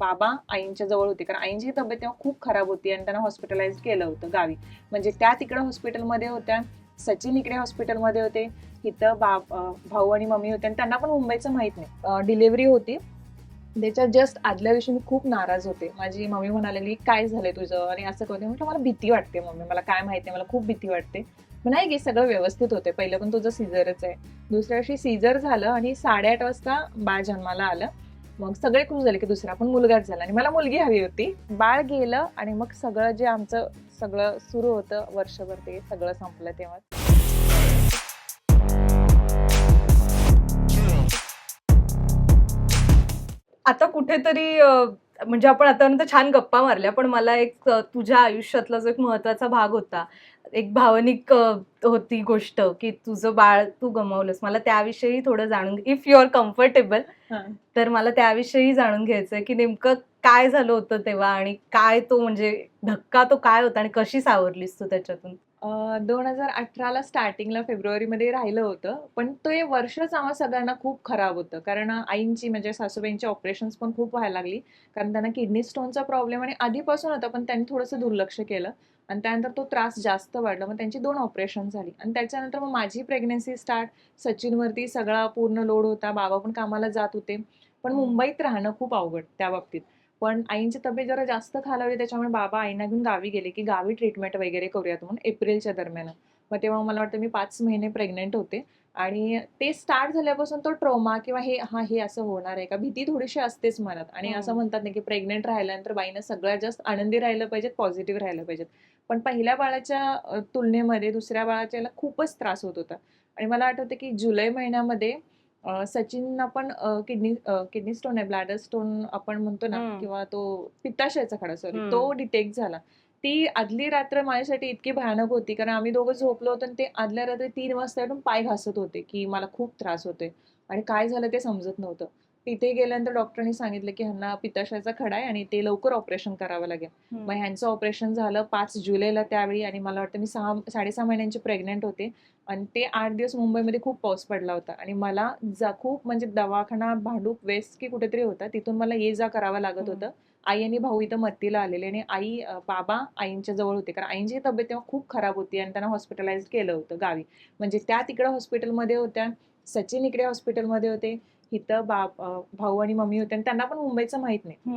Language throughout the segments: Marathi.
बाबा आईंच्या जवळ होते, कारण आईंची तब्येत तेव्हा खूप खराब होती आणि त्यांना हॉस्पिटलाइज केलं होतं गावी. म्हणजे त्या तिकडे हॉस्पिटलमध्ये होत्या, सचिन इकडे हॉस्पिटलमध्ये होते, इथं भाऊ आणि मम्मी होते आणि त्यांना पण मुंबईचं माहित नाही. डिलिव्हरी होती, त्याच्या जस्ट आदल्या दिवशी मी खूप नाराज होते. माझी मम्मी म्हणालेली, काय झालंय तुझं आणि असं करते. म्हटलं मला भीती वाटते मम्मी, मला काय माहिती, मला खूप भीती वाटते. नाही की सगळं व्यवस्थित होते, पहिलं पण तुझं सीझरच आहे. दुसऱ्या दिवशी सीझर झालं आणि 8:30 वाजता बाळ जन्माला आलं. मग सगळे खुश झाले की दुसरा पण मुलगाच झाला आणि मला मुलगी हवी होती. बाळ गेलं आणि मग सगळं जे आमचं सगळं सुरू होतं वर्षभर ते सगळं संपलं तेव्हा. आता कुठेतरी म्हणजे आपण आतापर्यंत छान गप्पा मारल्या, पण मला एक तुझ्या आयुष्यातला जो एक महत्वाचा भाग होता, एक भावनिक होती गोष्ट, की तुझं बाळ तू गमावलंस. मला त्याविषयी थोडं जाणून, इफ यू आर कम्फर्टेबल, तर मला त्याविषयी जाणून घ्यायचंय, की नेमकं काय झालं होतं तेव्हा आणि काय तो म्हणजे धक्का तो काय होता आणि कशी सावरलीस तू त्याच्यातून? 2018ला स्टार्टिंगला फेब्रुवारीमध्ये राहिलं होतं, पण ते वर्षच आम्हा सगळ्यांना खूप खराब होतं. कारण आईंची म्हणजे सासूबाईंची ऑपरेशन्स पण खूप व्हायला लागली. कारण त्यांना किडनी स्टोनचा प्रॉब्लेम आणि आधीपासून होता, पण त्यांनी थोडंसं दुर्लक्ष केलं आणि त्यानंतर तो त्रास जास्त वाढला. मग त्यांची 2 ऑपरेशन झाली आणि त्याच्यानंतर मग माझी प्रेग्नन्सी स्टार्ट. सचिनवरती सगळा पूर्ण लोड होता. बाबा पण कामाला जात होते. पण मुंबईत राहणं खूप अवघड त्या बाबतीत. पण आईंची तब्येत जरा जास्त खालावली, त्याच्यामुळे बाबा आईंना घेऊन गावी गेले, की गावी ट्रीटमेंट वगैरे करूयात म्हणून एप्रिलच्या दरम्यान. मग तेव्हा मला वाटतं मी 5 महिने प्रेग्नंट होते आणि ते स्टार्ट झाल्यापासून तो ट्रॉमा किंवा हे असं होणार आहे का, भीती थोडीशी असतेच मनात. आणि असं म्हणतात ना, की प्रेग्नंट राहिल्यानंतर बाईनं सगळ्यात जास्त आनंदी राहिलं पाहिजे, पॉझिटिव्ह राहिलं पाहिजे. पण पहिल्या बाळाच्या तुलनेमध्ये दुसऱ्या बाळाच्या खूपच त्रास होत होता. आणि मला आठवतं, की जुलै महिन्यामध्ये सचिनना पण किडनी स्टोन आहे, ब्लॅडर स्टोन आपण म्हणतो ना, किंवा तो पित्ताशयाचा खडा, सॉरी, तो डिटेक्ट झाला. ती आदली रात्र माझ्यासाठी इतकी भयानक होती, कारण आम्ही दोघं झोपलो होतो आणि ते आदल्या रात्री 3 वाजता उठून पाय घासत होते, की मला खूप त्रास होतोय आणि काय झालं ते समजत नव्हतं. तिथे गेल्यानंतर डॉक्टरांनी सांगितलं, की ह्यांना पित्ताशयाचा खडा आहे आणि ते लवकर ऑपरेशन करावं लागेल. मग ह्यांचं ऑपरेशन झालं 5 जुलैला त्यावेळी आणि मला वाटतं मी 6.5 महिन्यांची प्रेग्नंट होते आणि ते 8 दिवस मुंबईमध्ये खूप पाऊस पडला होता आणि मला खूप म्हणजे दवाखाना भांडूप वेस्ट की कुठेतरी होता, तिथून मला ये जा करावं लागत होतं. आई आणि भाऊ इथं मत्तीला आलेले आणि बाबा आईंच्या जवळ होते, कारण आईंची तब्येत तेव्हा खूप खराब होती आणि त्यांना हॉस्पिटलाइज केलं होतं गावी. म्हणजे त्या तिकडे हॉस्पिटलमध्ये होत्या, सचिन इकडे हॉस्पिटलमध्ये होते, इथं भाऊ आणि मम्मी होते आणि त्यांना पण मुंबईचं माहित नाही.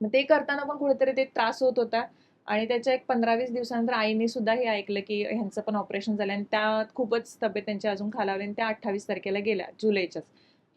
मग ते करताना पण कुठेतरी ते त्रास होत होता आणि त्याच्या एक 15-20 दिवसानंतर आईने सुद्धा हे ऐकलं, की ह्यांचं पण ऑपरेशन झालं आणि त्यात खूपच तब्येत त्यांची अजून खालावली आणि त्या 28 तारखेला गेल्या जुलैच्याच.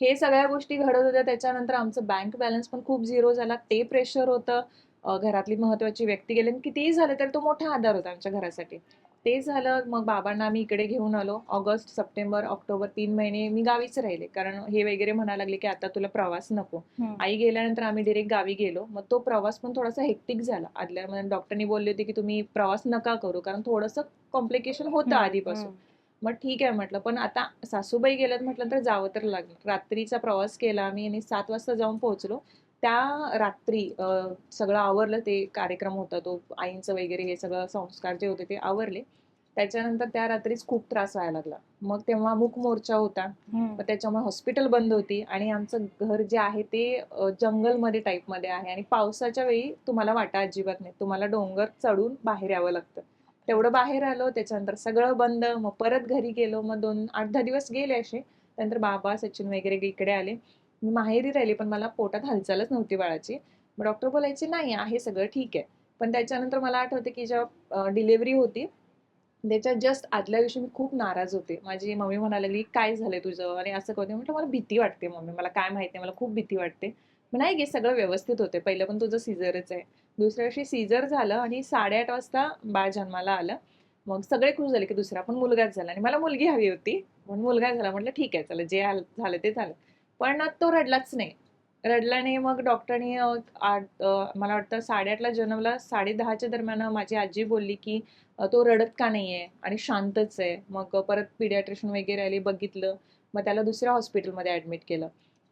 हे सगळ्या गोष्टी घडत होत्या. त्याच्यानंतर आमचं बँक बॅलन्स पण खूप झिरो झाला. ते प्रेशर होतं. घरातली महत्वाची व्यक्ती गेली आणि कितीही झालं तरी तो मोठा आधार होता आमच्या घरासाठी. ते झालं. मग बाबांना आम्ही इकडे घेऊन आलो. ऑगस्ट, सप्टेंबर, ऑक्टोबर 3 महिने मी गावीच राहिले. कारण हे वगैरे म्हणायला लागले, की आता तुला प्रवास नको. आई गेल्यानंतर आम्ही डायरेक्ट गावी गेलो. मग तो प्रवास पण थोडासा हेक्टिक झाला. आदल्या डॉक्टरनी बोलले होते, की तुम्ही प्रवास नका करू, कारण थोडंसं कॉम्प्लिकेशन होतं आधीपासून. मग ठीक आहे म्हटलं, पण आता सासूबाई गेल्यात म्हटलं तर जावं तर लागलं. रात्रीचा प्रवास केला आम्ही आणि 7 वाजता जाऊन पोहोचलो. त्या रात्री सगळं आवरलं. ते कार्यक्रम होता तो आईंचं वगैरे, हे सगळं संस्कार जे होते ते आवरले. त्याच्यानंतर त्या रात्रीच खूप त्रास व्हायला लागला. मग तेव्हा मूक मोर्चा होता. मग त्याच्यामुळे हॉस्पिटल बंद होती आणि आमचं घर जे आहे ते जंगलमध्ये टाईपमध्ये आहे आणि पावसाच्या वेळी तुम्हाला वाटा अजिबात नाही. तुम्हाला डोंगर चढून बाहेर यावं लागतं. तेवढं बाहेर आलो, त्याच्यानंतर सगळं बंद. मग परत घरी गेलो. मग 8-10 दिवस गेले असे. त्यानंतर बाबा, सचिन वगैरे इकडे आले. मी माहेरी राहिली, पण मला पोटात हालचालच नव्हती बाळाची. मग डॉक्टर बोलायचे, नाही आहे सगळं ठीक आहे. पण त्याच्यानंतर मला आठवतं, की जेव्हा डिलिव्हरी होती, त्याच्या जस्ट आदल्या दिवशी मी खूप नाराज होते. माझी मम्मी म्हणायला लागली, काय झालंय तुझं आणि असं करते. म्हटलं मला भीती वाटते मम्मी, मला काय माहिती, मला खूप भीती वाटते. मग नाही गे सगळं व्यवस्थित होते, पहिलं पण तुझं सीझरच आहे. दुसऱ्या दिवशी सीझर झालं आणि 8:30 वाजता बाळ जन्माला आलं. मग सगळे खुश झाले, की दुसरा पण मुलगाच झाला आणि मला मुलगी हवी होती, म्हणून मुलगा झाला. म्हटलं ठीक आहे, चला जे झालं ते झालं. पण तो रडलाच नाही. रडला नाही. मग डॉक्टरनी मला वाटतं 8:30ला जन्मला, 10:30च्या दरम्यान माझी आजी बोलली, की तो रडत का नाहीये आणि शांतच आहे. मग परत पिडियाट्रिशियन वगैरे आले, बघितलं. मग त्याला दुसऱ्या हॉस्पिटलमध्ये ऍडमिट केलं.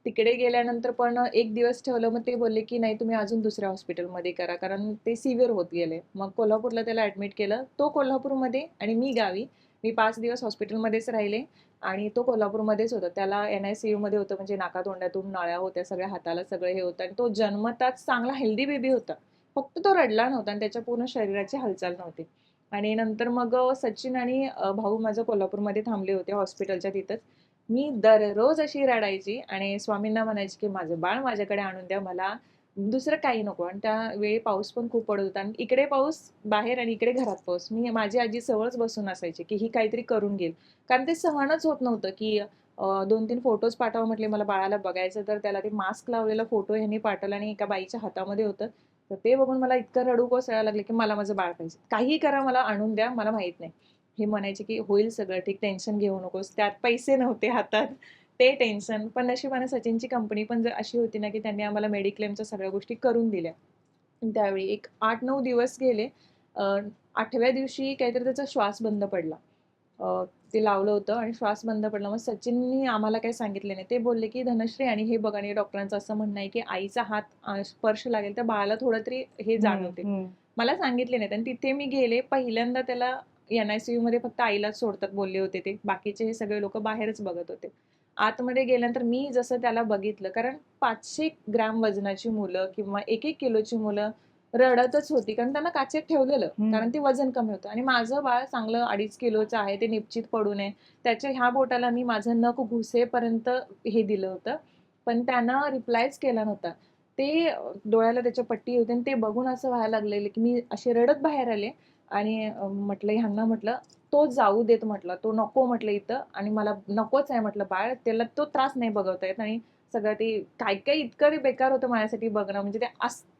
तिकडे गेल्यानंतर पण 1 दिवस ठेवलं. मग ते बोलले, की नाही तुम्ही अजून दुसऱ्या हॉस्पिटलमध्ये करा, कारण ते सिव्हिअर होत गेले. मग कोल्हापूरला त्याला ऍडमिट केलं. तो कोल्हापूरमध्ये आणि मी गावी. मी 5 दिवस हॉस्पिटलमध्येच राहिले आणि तो कोल्हापूरमध्येच होता. त्याला NICU मध्ये होतं, म्हणजे नाकातोंडातून नळ्या होत्या, सगळ्या हाताला सगळं हे होतं आणि तो जन्मताच चांगला हेल्दी बेबी होता. फक्त तो रडला नव्हता आणि त्याच्या पूर्ण शरीराची हालचाल नव्हती. आणि नंतर मग सचिन आणि भाऊ माझं कोल्हापूरमध्ये थांबले होते हॉस्पिटलच्या तिथंच. मी दररोज अशी रडायची आणि स्वामींना म्हणायची, की "माझं बाळ माझ्याकडे आणून द्या. मला दुसरं काही नको." आणि त्यावेळी पाऊस पण खूप पडत होता आणि इकडे पाऊस बाहेर आणि इकडे घरात पाऊस. माझी आजी जवळच बसून असायची, की ही काहीतरी करून घेईल. कारण ते सहनच होत नव्हतं, की 2-3 फोटोज पाठवा म्हटले मला बाळाला बघायचं, तर त्याला ते मास्क लावलेला फोटो ह्यांनी पाठवला आणि एका बाईच्या हातामध्ये होतं. तर ते बघून मला इतकं रडू कोसळायला लागले, की मला माझं बाळ पाहिजे. काहीही करा, मला आणून द्या, मला माहीत नाही. हे म्हणायचे, की "होईल सगळं ठीक, टेन्शन घेऊ नकोस." त्यात पैसे नव्हते हातात, ते टेन्शन. पण नशिबाने सचिनची कंपनी पण अशी होती ना, की त्यांनी आम्हाला मेडिक्लेमच्या सगळ्या गोष्टी करून दिल्या. त्यावेळी एक 8-9 दिवस गेले. अ, 8व्या दिवशी काहीतरी त्याचा श्वास बंद पडला. ते लावलं होतं आणि श्वास बंद पडला. मग सचिननी आम्हाला काही सांगितले नाही. ते बोलले, की "धनश्री आणि हे बघ आणि डॉक्टरांचं असं म्हणणं आहे, की आईचा हात स्पर्श लागेल तर बाळाला थोडं तरी हे हम्म, जाणवते." हम्म. मला सांगितले नाहीत आणि तिथे मी गेले. पहिल्यांदा त्याला NICU मध्ये फक्त आईलाच सोडतात बोलले होते ते. बाकीचे हे सगळे लोकं बाहेरच बघत होते. आतमध्ये गेल्यानंतर मी जसं त्याला बघितलं, कारण 500 ग्रॅम वजनाची मुलं किंवा 1-1 किलोची मुलं रडतच होती. कारण त्यांना काचेत ठेवलेलं. कारण ते वजन कमी होतं आणि माझं बाळ चांगलं 2.5 किलोचं आहे. ते निपचित पडू नये. त्याच्या ह्या बोटाला मी माझं नख घुसेपर्यंत हे दिलं होतं. पण त्यानं रिप्लायच केला नव्हता. ते डोळ्याला त्याच्या पट्टी होती आणि ते बघून असं व्हायला लागलेलं, की मी अशी रडत बाहेर आले आणि म्हटलं ह्यांना म्हटलं, "तो जाऊ देत," म्हटलं. "तो नको," म्हटलं, "इथं आणि मला नकोच आहे," म्हटलं, "बाळ. त्याला तो त्रास नाही बघवता येत." आणि सगळं ते काय-काय इतकं ते बेकार होतं माझ्यासाठी बघणं. म्हणजे ते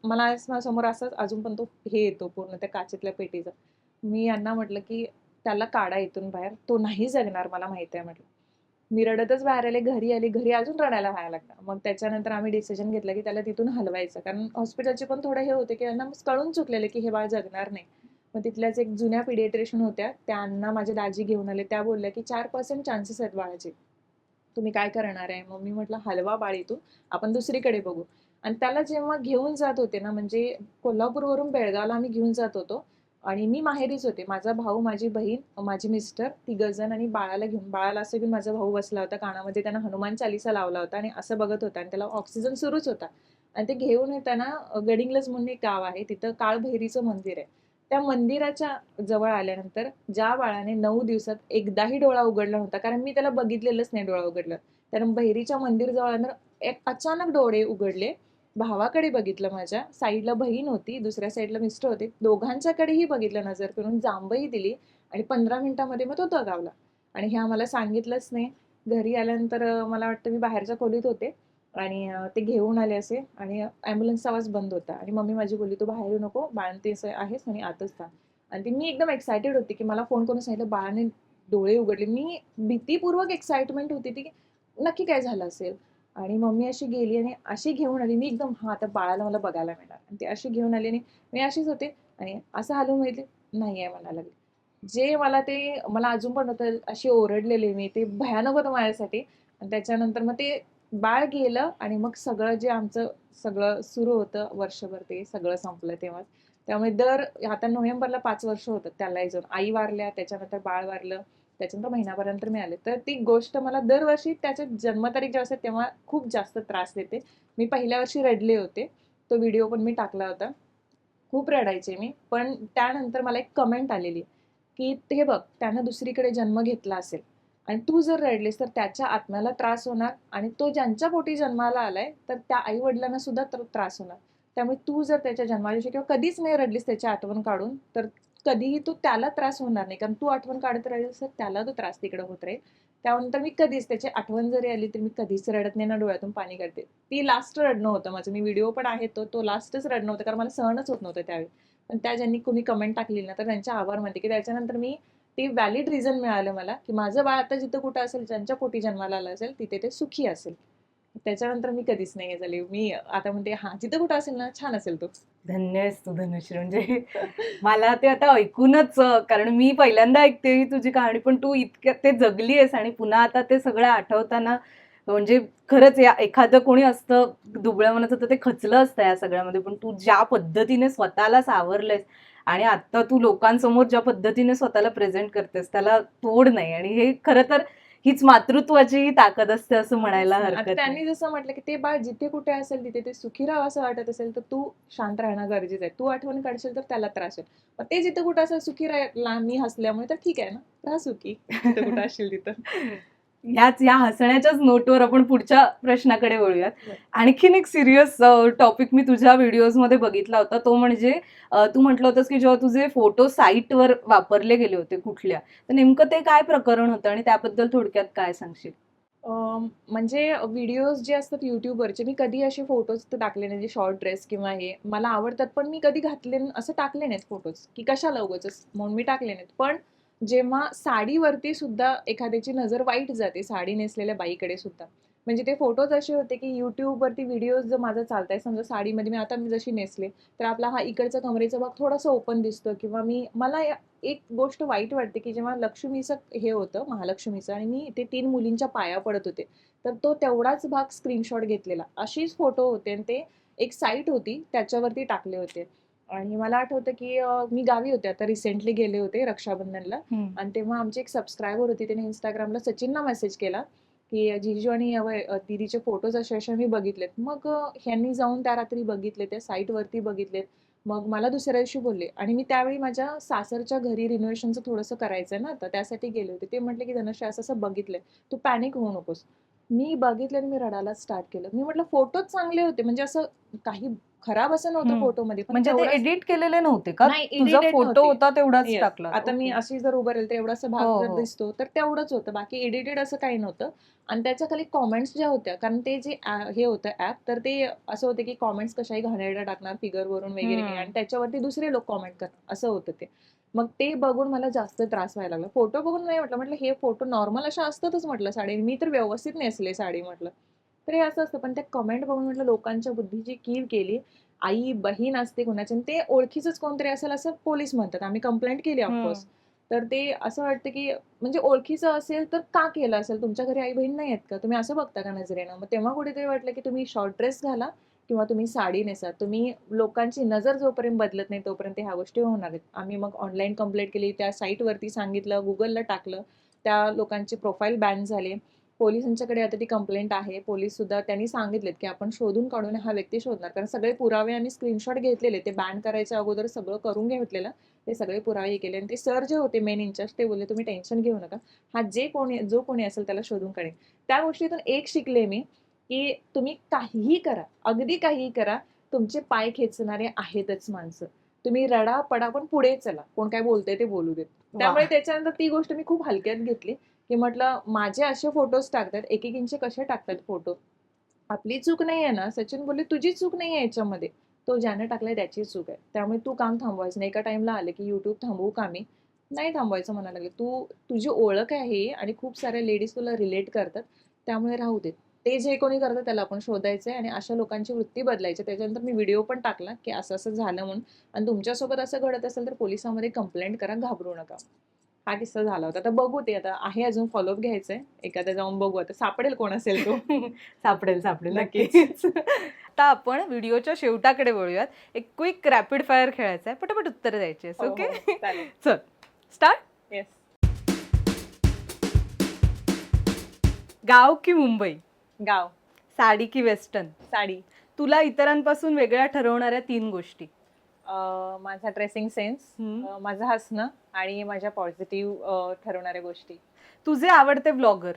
मला आज समोर असंच अजून पण तो हे येतो पूर्ण त्या काचेतल्या पेटीचा. मी यांना म्हटलं, की "त्याला काढा इथून बाहेर. तो नाही जगणार मला माहिती आहे," म्हटलं. मी रडतच बाहेर आले, घरी आले. घरी अजून रडायला व्हायला लागलं. मग त्याच्यानंतर आम्ही डिसिजन घेतलं, की त्याला तिथून हलवायचं. कारण हॉस्पिटलचे पण थोडे हे होते, की त्यांना कळून चुकलेलं, की हे बाळ जगणार नाही. मग तिथल्याच एक जुन्या पिडियाट्रिशियन होत्या. त्यांना माझे दाजी घेऊन आले. त्या बोलल्या, की 4% चान्सेस आहेत बाळाचे. तुम्ही काय करणार आहे? मग मी म्हटलं, "हलवा बाळ इथून. आपण दुसरीकडे बघू." आणि त्याला जेव्हा घेऊन जात होते ना, म्हणजे कोल्हापूरवरून बेळगावला आम्ही घेऊन जात होतो आणि मी माहेरीच होते. माझा भाऊ, माझी बहीण, माझे मिस्टर तिघंजण आणि बाळाला घेऊन. बाळाला असं घेऊन माझा भाऊ बसला होता. कानामध्ये त्यानं हनुमान चालीसा लावला होता आणि असं बघत होता आणि त्याला ऑक्सिजन सुरूच होता. आणि ते घेऊन येताना गडिंग्लज म्हणून एक गाव आहे. तिथं काळभैरीचं मंदिर आहे. त्या मंदिराच्या जवळ आल्यानंतर ज्या बाळाने 9 दिवसात एकदाही डोळा उघडला नव्हता, कारण मी त्याला बघितलेलंच नाही डोळा उघडलं. त्यानं बहिरीच्या मंदिर जवळ आल्यानंतर एक अचानक डोळे उघडले. भावाकडे बघितलं माझ्या, साईडला बहीण होती, दुसऱ्या साईडला मिस्टर होते. दोघांच्याकडेही बघितलं नजर करून, जांभई दिली आणि 15 मिनिटामध्ये मग तो दगावला. आणि हे आम्हाला सांगितलंच नाही. घरी आल्यानंतर मला वाटतं मी बाहेरच्या खोलीत होते आणि ते घेऊन आले असे आणि ॲम्ब्युलन्सचा आवाज बंद होता आणि मम्मी माझी बोलली, "तू बाहेर येऊ नको, बाळंतीण आहेस आणि आतच थांब." आणि ती मी एकदम एक्सायटेड होती, की मला फोन करून सांगितलं, बाळाने डोळे उघडले. मी भीतीपूर्वक एक्साइटमेंट होती ती, की नक्की काय झालं असेल? आणि मम्मी अशी गेली आणि अशी घेऊन आली. मी एकदम हां, आता बाळाला मला बघायला मिळणार आणि ती अशी घेऊन आली आणि मी अशीच होते आणि असं हलवून बघितले, नाही आहे म्हणायला लागली. जे मला अजून पण होतं, अशी ओरडलेले मी. ते भयानक होतं माझ्यासाठी आणि त्याच्यानंतर मग ते बाळ गेलं आणि मग सगळं जे आमचं सगळं सुरू होतं वर्षभर ते सगळं संपलं तेव्हाच. त्यामुळे आता नोव्हेंबरला 5 वर्ष होतात त्यालाही जाऊन. आई वारल्या, त्याच्यानंतर बाळ वारलं, त्याच्यानंतर महिनाभरानंतर मी आले. तर ती गोष्ट मला दरवर्षी त्याची जन्मतारीख जेव्हा असते तेव्हा खूप जास्त त्रास देते. मी पहिल्या वर्षी रडले होते. तो व्हिडिओ पण मी टाकला होता. खूप रडायचे मी. पण त्यानंतर मला एक कमेंट आलेली, की "हे बघ, त्यानं दुसरीकडे जन्म घेतला असेल आणि तू जर रडलीस तर त्याच्या आत्म्याला त्रास होणार आणि तो ज्यांच्या पोटी जन्माला आलाय, तर त्या आई-वडिलांना सुद्धा त्रास होणार. त्यामुळे तू जर त्याच्या जन्माच्या दिवशी किंवा कधीच नाही रडलीस त्याची आठवण काढून, तर कधीही त्याला त्रास होणार नाही. कारण तू आठवण काढत राहिलीस तर त्याला तो त्रास तिकडे होत राहील. त्यानंतर मी कधीच त्याची आठवण जरी आली, तरी मी कधीच रडत नाही ना डोळ्यातून पाणी काढते." ती लास्ट रडणं होतं माझं. मी व्हिडिओ पण आहे तो लास्टच रडणं होतं, कारण मला सहनच होत नव्हतं त्यावेळी. पण त्या ज्यांनी कोणी कमेंट टाकली ना, तर त्यांचे आभार मानते, की त्याच्यानंतर ते व्हॅलिड रिझन मिळालं मला, की माझं बाळ आता जिथं कुठं असेल, ज्यांच्या पोटी जन्माला आलं असेल, तिथे ते सुखी असेल. त्याच्यानंतर मी कधीच नाही हे झाले. मी आता म्हणते, "हां, जिथं कुठं असेल ना, छान असेल तो." धन्य आहेस तू धनुश्री. म्हणजे मला ते आता ऐकूनच कारण मी पहिल्यांदा ऐकते ही तुझी कहाणी, पण तू इतक्या ते जगली आहेस आणि पुन्हा आता ते सगळं आठवताना म्हणजे खरंच या एखादं कोणी असतं दुबळं मनाचं तर ते खचलं असतं या सगळ्यामध्ये, पण तू ज्या पद्धतीने स्वतःला सावरलेस आणि आता तू लोकांसमोर ज्या पद्धतीने स्वतःला प्रेझेंट करतेस त्याला तोड नाही. आणि हे खरं तर हीच मातृत्वाची ताकद असते असं म्हणायला आता हरकत नाही. त्यांनी जसं म्हटलं की ते बाळ जिथे कुठे असेल तिथे ते सुखी राहावं असं वाटत असेल तर तू शांत राहणं गरजेचं आहे. तू आठवण काढशील तर त्याला त्रास होईल. मग ते जिथे कुठे असेल सुखी राहायला मी हसल्यामुळे तर ठीक आहे ना, राहा सुखी जिथे कुठे असशील तिथं. या हसण्याच्याच नोटवर आपण पुढच्या प्रश्नाकडे वळूयात. बरं. आणखीन एक सिरियस टॉपिक मी तुझ्या व्हिडिओजमध्ये बघितला होता, तो म्हणजे तू म्हटलं होतंस की जेव्हा तुझे फोटो साईटवर वापरले गेले होते कुठल्या, तर नेमकं ते काय प्रकरण होतं आणि त्याबद्दल थोडक्यात काय सांगशील? म्हणजे व्हिडिओज जे असतात YouTubeवरचे मी कधी असे फोटोज तर टाकले नाही, जे शॉर्ट ड्रेस किंवा हे मला आवडतात, पण मी कधी घातले असं टाकले नाहीत फोटोज, की कशाला उगाचच म्हणून मी टाकले नाहीत. पण जेव्हा साडीवरती सुद्धा एखाद्याची नजर वाईट जाते, साडी नेसलेल्या बाईकडे सुद्धा. म्हणजे ते फोटोज असे होते, की YouTubeवरती व्हिडिओज जर माझा चालताय, समजा साडीमध्ये मी जशी नेसले, तर आपला हा इकडचा कमरेचा भाग थोडासा ओपन दिसतो किंवा मला एक गोष्ट वाईट वाटते, की जेव्हा लक्ष्मीचं हे होतं, महालक्ष्मीचं आणि मी ते 3 मुलींच्या पाया पडत होते. तर तो तेवढाच भाग स्क्रीनशॉट घेतलेला. अशीच फोटो होते आणि ते एक साईट होती त्याच्यावरती टाकले होते. आणि मला आठवतं, की मी गावी होते आता रिसेंटली गेले होते रक्षाबंधनला आणि तेव्हा आमची एक सबस्क्रायबर होती. तिने Instagramला सचिनला मेसेज केला, की "जीजू आणि दीदीचे फोटोज असे-असे मी बघितलेत." मग ह्यांनी जाऊन त्या रात्री बघितले, त्या साईटवरती बघितलेत. मग मला दुसऱ्या दिवशी बोलले आणि मी त्यावेळी माझ्या सासरच्या घरी रिनोव्हेशनचं थोडंसं करायचंय ना आता, त्यासाठी गेले होते. ते म्हटले, की "धनश्री असं-असं बघितलंय. तू पॅनिक होऊ नकोस." मी बघितलं आणि मी रडायला स्टार्ट केलं. मी म्हटलं फोटोच चांगले होते म्हणजे असं काही खराब असं नव्हतं फोटोमध्ये, पण म्हणजे ते तेवढंच एडिट केलेले नव्हते का? नाही तुझा एडिटेड फोटो नव्हते. होता तेवढाच येस. टाकला? आता मी ओके. अशी जर उभं राहील तर एवढासा हो, भाग जर हो. दिसतो, तर तेवढंच होतं. बाकी एडिटेड असं काही नव्हतं. आणि त्याच्या खाली कमेंट्स ज्या होत्या, कारण ते जे हे होतं ॲप, तर ते असं होतं की कमेंट्स कशाही घाणेरड्या टाकणार फिगरवरून वगैरे हे आणि त्याच्यावरती दुसरे लोक कमेंट करणार, असं होतं ते. मग ते बघून मला जास्त त्रास व्हायला लागला. फोटो बघून नाही म्हटलं हे फोटो नॉर्मल अशा असतातच म्हटलं साडी. मी तर व्यवस्थित नेसले साडी म्हटलं. तर हे असं असतं. पण त्या कमेंट बघून म्हटलं लोकांच्या बुद्धीची कीव केली. आई, बहीण असते कुणाची आणि ते ओळखीचंच कोणतरी असेल असं पोलीस म्हणतात. आम्ही कंप्लेंट केली ऑफकोर्स. तर ते असं वाटतं, की म्हणजे ओळखीचं असेल तर का केलं असेल? तुमच्या घरी आई-बहीण नाही आहेत का? तुम्ही असं बघता का नजरेनं? मग तेव्हा कुठेतरी वाटलं, की तुम्ही शॉर्ट ड्रेस घाला किंवा तुम्ही साडी नेसा. तुम्ही लोकांची नजर जोपर्यंत बदलत नाही तोपर्यंत ह्या गोष्टी होणार आहेत. आम्ही मग ऑनलाईन कंप्लेंट केली. त्या साईटवरती सांगितलं, Googleला टाकलं. त्या लोकांचे प्रोफाईल बॅन झाले. पोलिसांच्याकडे आता ती कंप्लेंट आहे. पोलीस सुद्धा त्यांनी सांगितलेत, की आपण शोधून काढून हा व्यक्ती शोधणार. कारण सगळे पुरावे आम्ही स्क्रीनशॉट घेतलेले. ते बॅन करायच्या अगोदर सगळं करून घेतलेलं. ते सगळे पुरावे केले आणि ते सर जे होते मेन इन्चार्ज ते बोलले, "तुम्ही टेन्शन घेऊ नका. हा जो कोणी असेल त्याला शोधून काढेन." त्या गोष्टीतून एक शिकले मी, की तुम्ही काहीही करा, अगदी काहीही करा, तुमचे पाय खेचणारे आहेतच माणसं. तुम्ही रडा, पडा, पण पुढे चला. कोण काय बोलतंय ते बोलू देत. त्यामुळे त्याच्यानंतर ती गोष्ट मी खूप हलक्यात घेतली, की म्हटलं माझे असे फोटोज टाकतात, एकेकींचे कसे टाकतात फोटो. आपली चूक नाहीये ना? सचिन बोलले, "तुझी चूक नाहीये याच्यामध्ये. तो ज्याने टाकलाय त्याची चूक आहे. त्यामुळे तू काम थांबवायचं नाही." एका टाईमला आले, की YouTube थांबवू का मी? नाही थांबवायचं म्हणायला लागले. तुझी ओळख आहे आणि खूप साऱ्या लेडीज तुला रिलेट करतात. त्यामुळे राहू देत. ते जे कोणी करतं त्याला आपण शोधायचंय आणि अशा लोकांची वृत्ती बदलायची. त्याच्यानंतर मी व्हिडिओ पण टाकला, की असं-असं झालं म्हणून आणि तुमच्यासोबत असं घडत असेल तर पोलिसांमध्ये कंप्लेंट करा, घाबरू नका. हा किस्सा झाला होता. आता बघू ते आता आहे अजून फॉलोअप घ्यायचंय. एखादा जाऊन बघू आता सापडेल कोण असेल तो. सापडेल सापडेल नक्कीच. नक्कीच. आता आपण व्हिडिओच्या शेवटाकडे वळूयात. एक क्विक रॅपिड फायर खेळायचा आहे. पटापट उत्तर द्यायची हो, ओके? हो. चालेल. चल स्टार्ट. येस. गाव की मुंबई? गाव. साडी की वेस्टर्न? साडी. तुला इतरांपासून वेगळ्या ठरवणाऱ्या 3 गोष्टी? माझा ड्रेसिंग सेन्स, माझं हसणं आणि माझ्या पॉझिटिव्ह ठरवणाऱ्या गोष्टी. तुझे आवडते ब्लॉगर?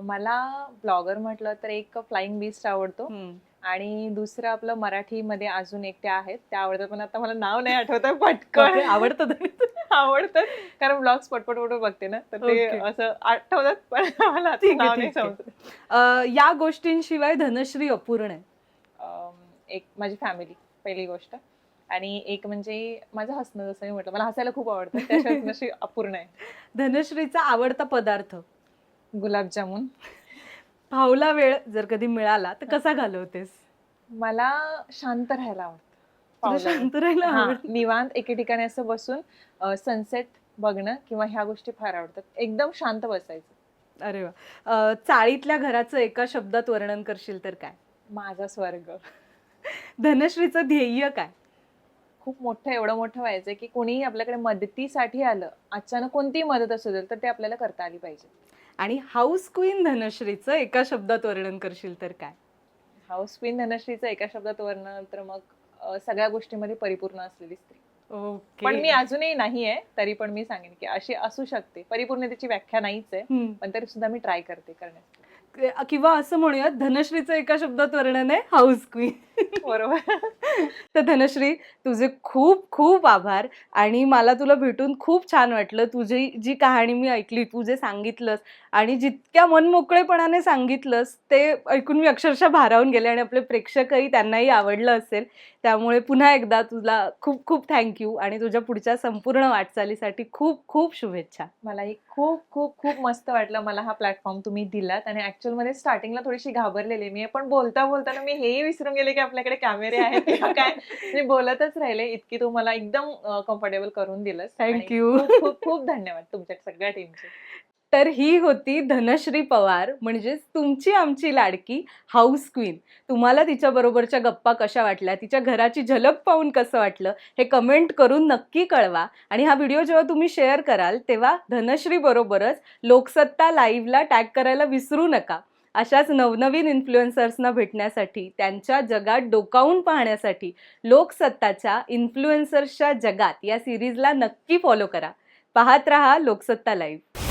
मला ब्लॉगर म्हटलं तर एक फ्लाइंग बीस्ट आवडतो आणि दुसरं आपलं मराठीमध्ये अजून एक त्या आहेत. त्या आवडतात पण आता मला नाव नाही आठवत पटकन. आवडतं आवडतात कारण ब्लॉग्स पटपट बघते ना, तर ते Okay. असं आठवतात पण मला आता ठीक आहे, नाव नाही ठीक आहे. समजत. या गोष्टींशिवाय धनश्री अपूर्ण आहे? एक माझी फॅमिली पहिली गोष्ट आणि एक म्हणजे माझं हसणं, जसं मी म्हटलं मला हसायला खूप आवडतं, त्याशिवाय नशी अपूर्ण आहे. धनश्रीचा आवडता पदार्थ? गुलाबजामुन. फावला वेळ जर कधी मिळाला तर कसा घालवतेस? मला शांत राहायला आवडतं. तुला पावलावर. शांत राहायला हां, आवडतं? निवांत एके ठिकाणी असं बसून सनसेट बघणं किंवा ह्या गोष्टी फार आवडतात. एकदम शांत बसायचं. अरे वा. चाळीतल्या घराचं एका शब्दात वर्णन करशील तर काय? माझा स्वर्ग. धनश्रीचं ध्येय काय? खूप मोठं, एवढं मोठं व्हायचंय की कोणीही आपल्याकडे मदतीसाठी आलं, अचानक कोणतीही मदत असू दे, तर ते आपल्याला करता आली पाहिजे. आणि हाऊस क्वीन धनश्रीचं एका शब्दात वर्णन करशील तर काय? हाऊस क्वीन धनश्रीचं एका शब्दात वर्णन तर मग सगळ्या गोष्टींमध्ये परिपूर्ण असलेली स्त्री. ओके. पण मी अजूनही नाहीये, तरी पण मी सांगेन की अशी असू शकते. परिपूर्णतेची व्याख्या नाहीच आहे, पण तरी सुद्धा मी ट्राय करते करण्याची. किंवा असं म्हणूयात, धनश्रीचं एका शब्दात वर्णन आहे हाऊस क्वीन. बरोबर. तर धनश्री, तुझे खूप खूप आभार. आणि मला तुला भेटून खूप छान वाटलं. तुझी जी कहाणी मी ऐकली, तू जे सांगितलंस आणि जितक्या मनमोकळेपणाने सांगितलंस, ते ऐकून मी अक्षरशः भारावून गेले आणि आपले प्रेक्षकही त्यांनाही आवडलं असेल. त्यामुळे पुन्हा एकदा तुला खूप खूप थँक्यू आणि तुझ्या पुढच्या संपूर्ण वाटचालीसाठी खूप खूप शुभेच्छा. मलाही खूप खूप खूप मस्त वाटलं, मला हा प्लॅटफॉर्म तुम्ही दिलात. आणि ऍक्च्युअल मध्ये स्टार्टिंगला थोडीशी घाबरलेली मी, पण बोलता बोलताना मी हेही विसरून गेले की आपल्याकडे कॅमेरे आहेत किंवा काय. मी बोलतच राहिले. इतकी तू मला एकदम कम्फर्टेबल करून दिलंस. आणि थँक्यू. खूप खूप खूप धन्यवाद तुमच्या सगळ्या टीमचे. तर ही होती धनश्री पवार, म्हणजेच तुमची आमची लाडकी हाऊस क्वीन. तुम्हाला तिच्याबरोबरच्या गप्पा कशा वाटल्या, तिच्या घराची झलक पाहून कसं वाटलं, हे कमेंट करून नक्की कळवा. आणि हा व्हिडिओ जेव्हा तुम्ही शेअर कराल, तेव्हा धनश्री बरोबरच लोकसत्ता लाईव्हला टॅग करायला विसरू नका. अशाच नवनवीन इन्फ्लुएन्सर्सना भेटण्यासाठी, त्यांच्या जगात डोकावून पाहण्यासाठी लोकसत्ताच्या इन्फ्लुएन्सर्सच्या जगात या सिरीजला नक्की फॉलो करा. पाहत रहा लोकसत्ता लाईव्ह.